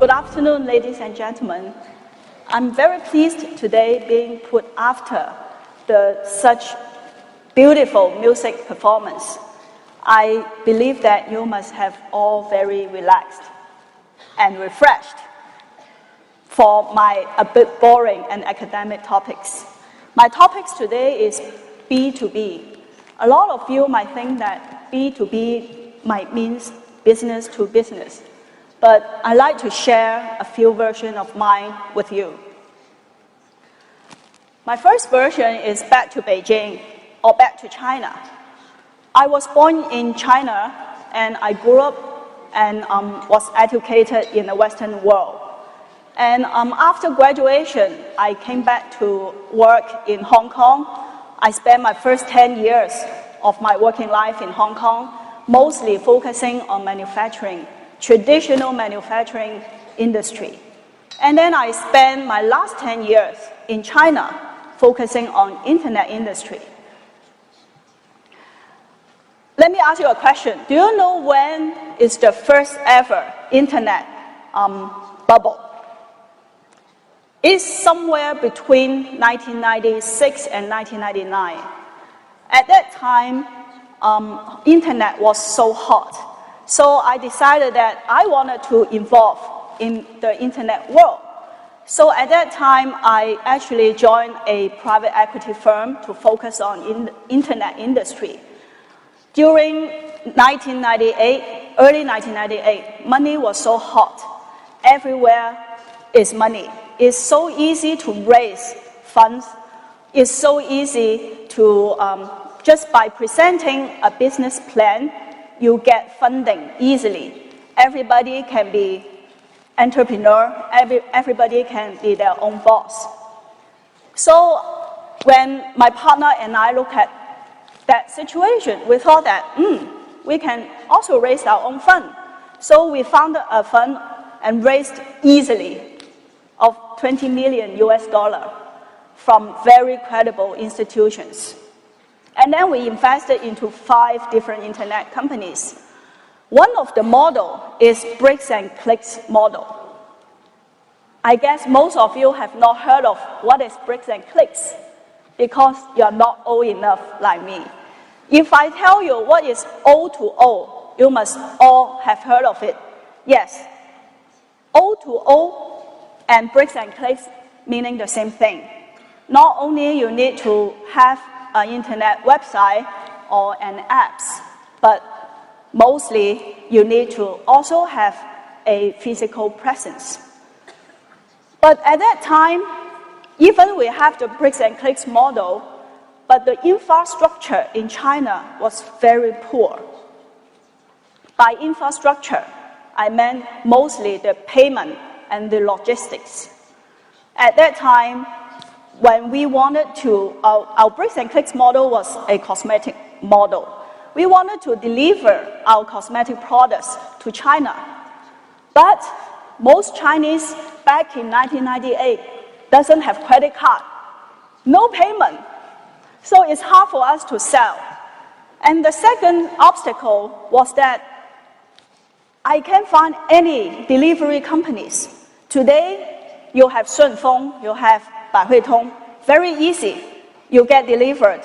Good afternoon, ladies and gentlemen. I'm very pleased today being put after such beautiful music performance. I believe that you must have all very relaxed and refreshed for my a bit boring and academic topics. My topics today is B2B. A lot of you might think that B2B might mean business to business, but I'd like to share a few versions of mine with you. My first version is back to Beijing, or back to China. I was born in China, and I grew up and was educated in the Western world. And after graduation, I came back to work in Hong Kong. I spent my first 10 years of my working life in Hong Kong, mostly focusing on manufacturing, traditional manufacturing industry. And then I spent my last 10 years in China, focusing on internet industry. Let me ask you a question. Do you know when is the first ever internet bubble? It's somewhere between 1996 and 1999. At that time, internet was so hot. So I decided that I wanted to involve in the internet world. So at that time, I actually joined a private equity firm to focus on internet industry. During 1998, early 1998, money was so hot. Everywhere is money. It's so easy to raise funds. It's so easy to, just by presenting a business plan, you get funding easily. Everybody can be entrepreneur, everybody can be their own boss. So when my partner and I look at that situation, we thought that we can also raise our own fund. So we founded a fund and raised easily of $20 million from very credible institutions. And then we invested into 5 different internet companies. One of the model is bricks and clicks model. I guess most of you have not heard of what is bricks and clicks because you're not old enough like me. If I tell you what is O2O, you must all have heard of it. Yes, O2O and bricks and clicks meaning the same thing. Not only you need to have an internet website or an apps, but mostly you need to also have a physical presence. But at that time, even we have the bricks and clicks model, but the infrastructure in China was very poor. By infrastructure, I meant mostly the payment and the logistics. At that time, when we wanted to, our bricks and clicks model was a cosmetic model. We wanted to deliver our cosmetic products to China. But most Chinese back in 1998 doesn't have credit card, no payment. So it's hard for us to sell. And the second obstacle was that I can't find any delivery companies. Today, you have Shunfeng, you have Baihuitong, very easy. You get delivered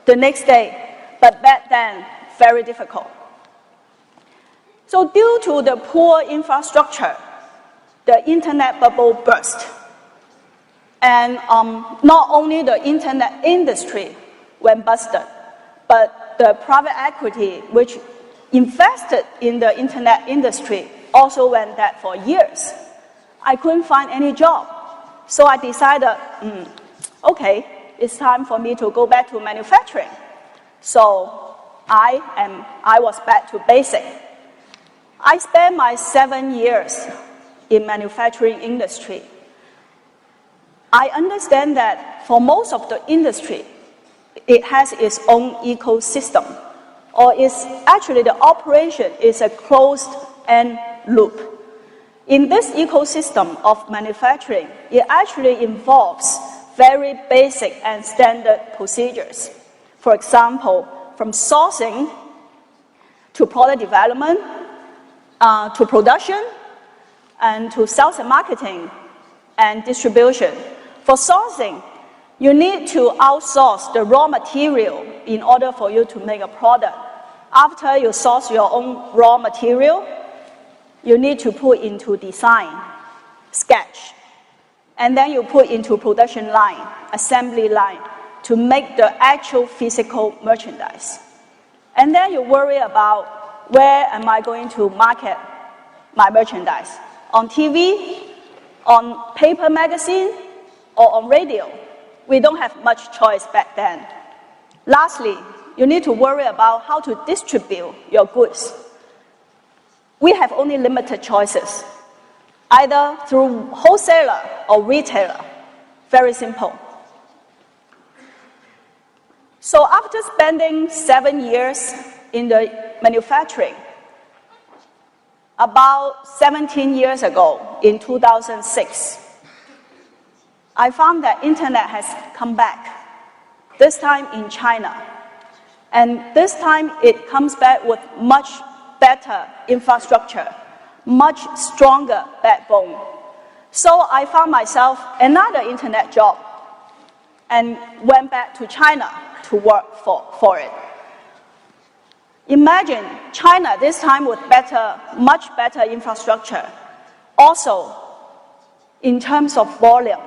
the next day. But back then, very difficult. So due to the poor infrastructure, the internet bubble burst. And not only the internet industry went busted, but the private equity which invested in the internet industry also went dead for years. I couldn't find any job. So I decided, okay, it's time for me to go back to manufacturing. So I was back to basic. I spent my 7 years in manufacturing industry. I understand that for most of the industry, it has its own ecosystem, or it's actually the operation is a closed-end loop. In this ecosystem of manufacturing, it actually involves very basic and standard procedures. For example, from sourcing to product development, to production, and to sales and marketing and distribution. For sourcing, you need to outsource the raw material in order for you to make a product. After you source your own raw material, you need to put into design, sketch, and then you put into production line, assembly line, to make the actual physical merchandise. And then you worry about where am I going to market my merchandise? On TV, on paper magazine, or on radio? We don't have much choice back then. Lastly, you need to worry about how to distribute your goods. We have only limited choices, either through wholesaler or retailer. Very simple. So after spending 7 years in the manufacturing, about 17 years ago, in 2006, I found that internet has come back, this time in China. And this time it comes back with much better infrastructure, much stronger backbone. So I found myself another internet job and went back to China to work for it. Imagine China this time with much better infrastructure. Also, in terms of volume,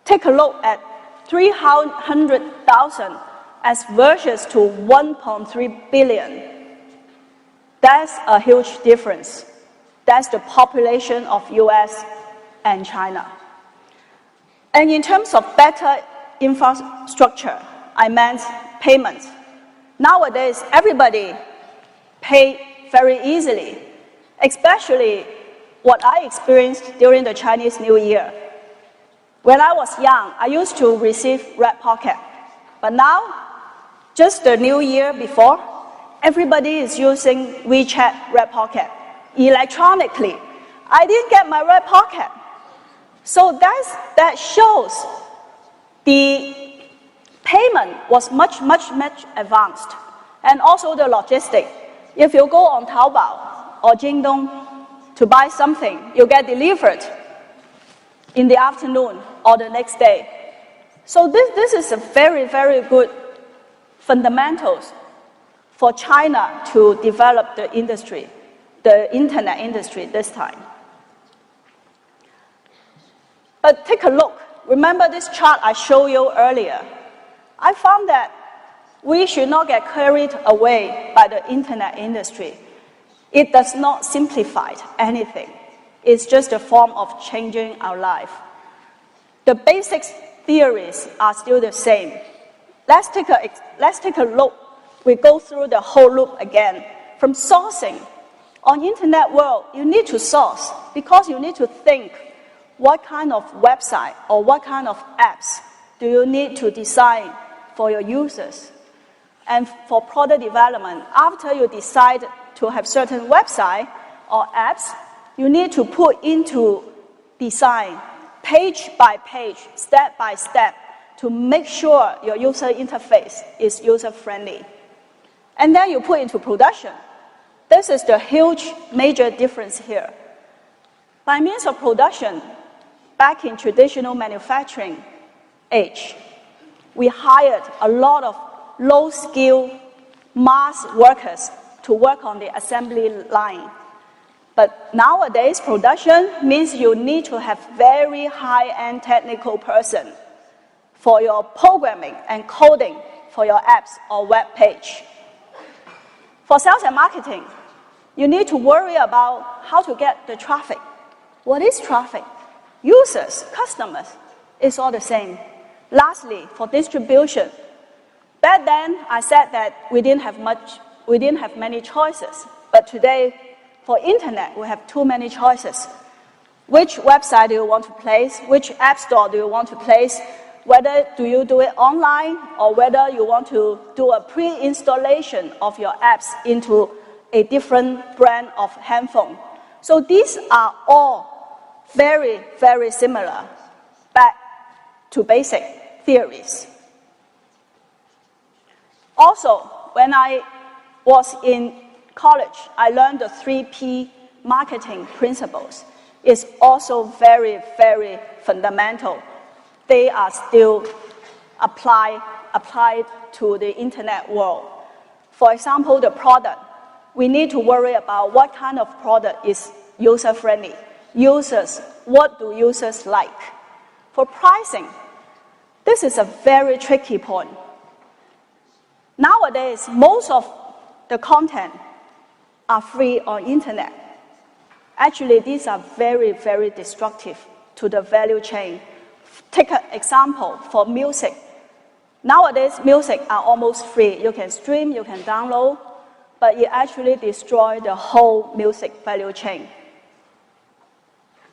take a look at 300,000 as versus to 1.3 billion. That's a huge difference. That's the population of US and China. And in terms of better infrastructure, I meant payments. Nowadays, everybody pay very easily, especially what I experienced during the Chinese New Year. When I was young, I used to receive Red Pocket. But now, just the New Year before, everybody is using WeChat Red Pocket electronically. I didn't get my Red Pocket. So that shows the payment was much advanced. And also the logistic. If you go on Taobao or Jingdong to buy something, you get delivered in the afternoon or the next day. So this is a very good fundamentals for China to develop the industry, the internet industry this time. But take a look. Remember this chart I showed you earlier? I found that we should not get carried away by the internet industry. It does not simplify anything. It's just a form of changing our life. The basic theories are still the same. Let's take a look. We go through the whole loop again. From sourcing. On internet world, you need to source because you need to think what kind of website or what kind of apps do you need to design for your users. And for product development, after you decide to have certain website or apps, you need to put into design, page by page, step by step, to make sure your user interface is user-friendly. And then you put into production. This is the huge major difference here. By means of production, back in traditional manufacturing age, we hired a lot of low-skilled mass workers to work on the assembly line. But nowadays, production means you need to have very high-end technical person for your programming and coding for your apps or web page. For sales and marketing, you need to worry about how to get the traffic. What is traffic? Users, customers, it's all the same. Lastly, for distribution, back then I said that we didn't have many choices. But today, for internet, we have too many choices. Which website do you want to place? Which app store do you want to place? Whether do you do it online or whether you want to do a pre-installation of your apps into a different brand of handphone. So these are all very similar back to basic theories. Also, when I was in college, I learned the 3P marketing principles. is also very, very fundamental. They are still applied to the internet world. For example, the product. We need to worry about what kind of product is user-friendly. What do users like? For pricing, this is a very tricky point. Nowadays, most of the content are free on internet. Actually, these are very, very destructive to the value chain. Take an example for music. Nowadays, music are almost free. You can stream, you can download, but it actually destroys the whole music value chain.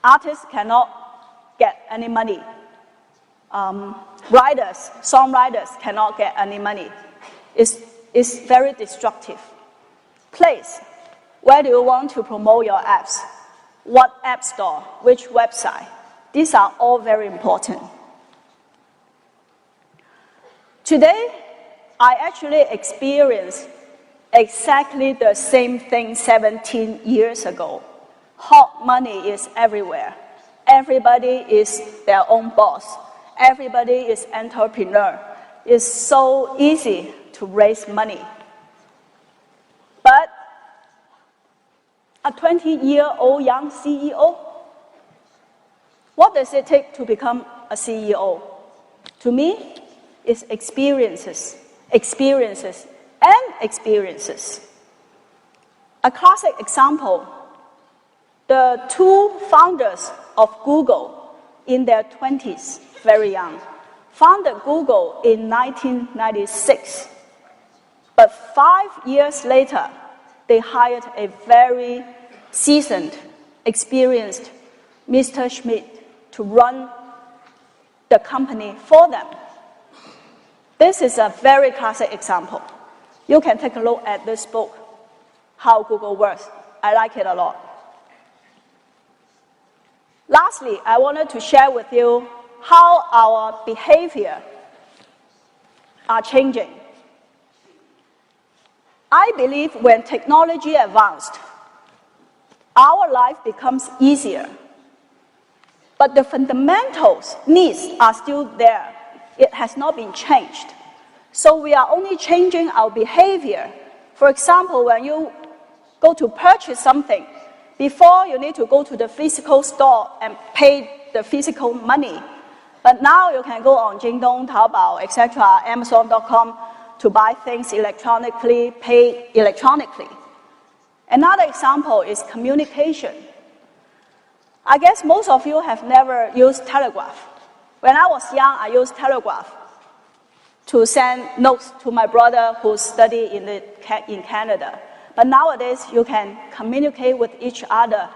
Artists cannot get any money. Songwriters cannot get any money. It's very destructive. Place. Where do you want to promote your apps? What app store? Which website? These are all very important. Today, I actually experienced exactly the same thing 17 years ago. Hot money is everywhere. Everybody is their own boss. Everybody is entrepreneur. It's so easy to raise money. But a 20-year-old young CEO, what does it take to become a CEO? To me, it's experiences. A classic example, the two founders of Google in their 20s, very young, founded Google in 1996. But 5 years later, they hired a very seasoned, experienced Mr. Schmidt to run the company for them. This is a very classic example. You can take a look at this book, How Google Works. I like it a lot. Lastly, I wanted to share with you how our behavior are changing. I believe when technology advanced, our life becomes easier. But the fundamentals, needs are still there. It has not been changed. So we are only changing our behavior. For example, when you go to purchase something, before you need to go to the physical store and pay the physical money. But now you can go on Jingdong, Taobao, etc., Amazon.com to buy things electronically, pay electronically. Another example is communication. I guess most of you have never used telegraph. When I was young, I used telegraph to send notes to my brother who studied in Canada. But nowadays, you can communicate with each other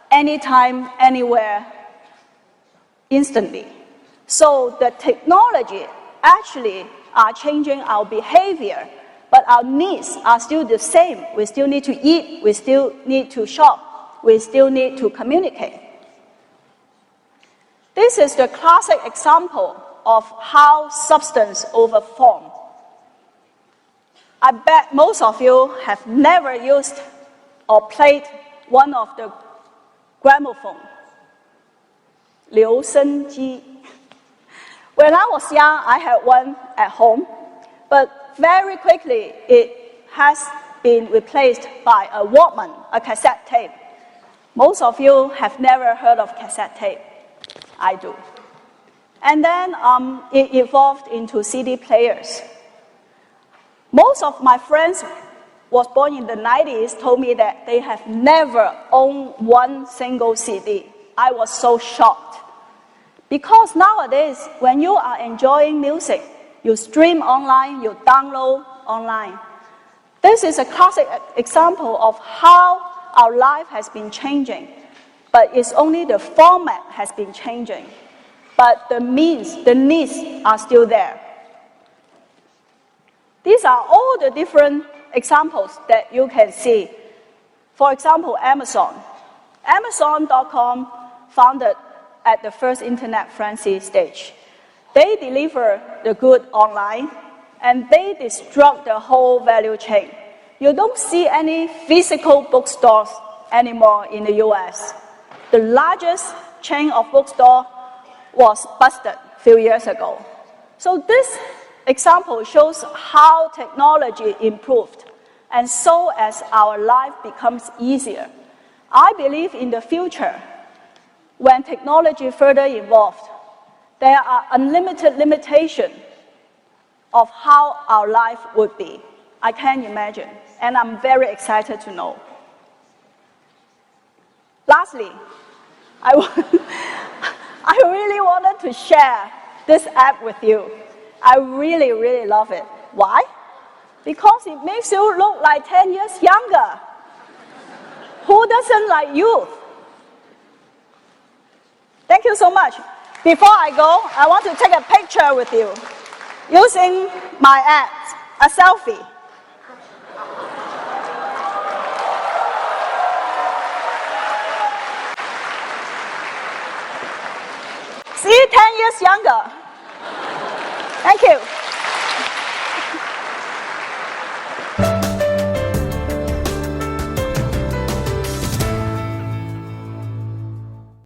anytime, anywhere, instantly. So the technology actually are changing our behavior, but our needs are still the same. We still need to eat, we still need to shop, we still need to communicate. This is the classic example of how substance over form. I bet most of you have never used or played one of the gramophone, 留声机. When I was young, I had one at home, but very quickly it has been replaced by a Walkman, a cassette tape. Most of you have never heard of cassette tape. I do. And then it evolved into CD players. Most of my friends was born in the 90s told me that they have never owned one single CD. I was so shocked. Because nowadays, when you are enjoying music, you stream online, you download online. This is a classic example of how our life has been changing. But it's only the format has been changing. But the means, the needs are still there. These are all the different examples that you can see. For example, Amazon. Amazon.com founded at the first internet frenzy stage. They deliver the good online, and they disrupt the whole value chain. You don't see any physical bookstores anymore in the US. the largest chain of bookstore was busted a few years ago. So this example shows how technology improved, and so as our life becomes easier. I believe in the future, when technology further evolved, there are unlimited limitations of how our life would be. I can't imagine, and I'm very excited to know. Lastly, I really wanted to share this app with you. I really, really love it. Why? Because it makes you look like 10 years younger. Who doesn't like youth? Thank you so much. Before I go, I want to take a picture with you using my app, a selfie. See, 10 years younger. Thank you.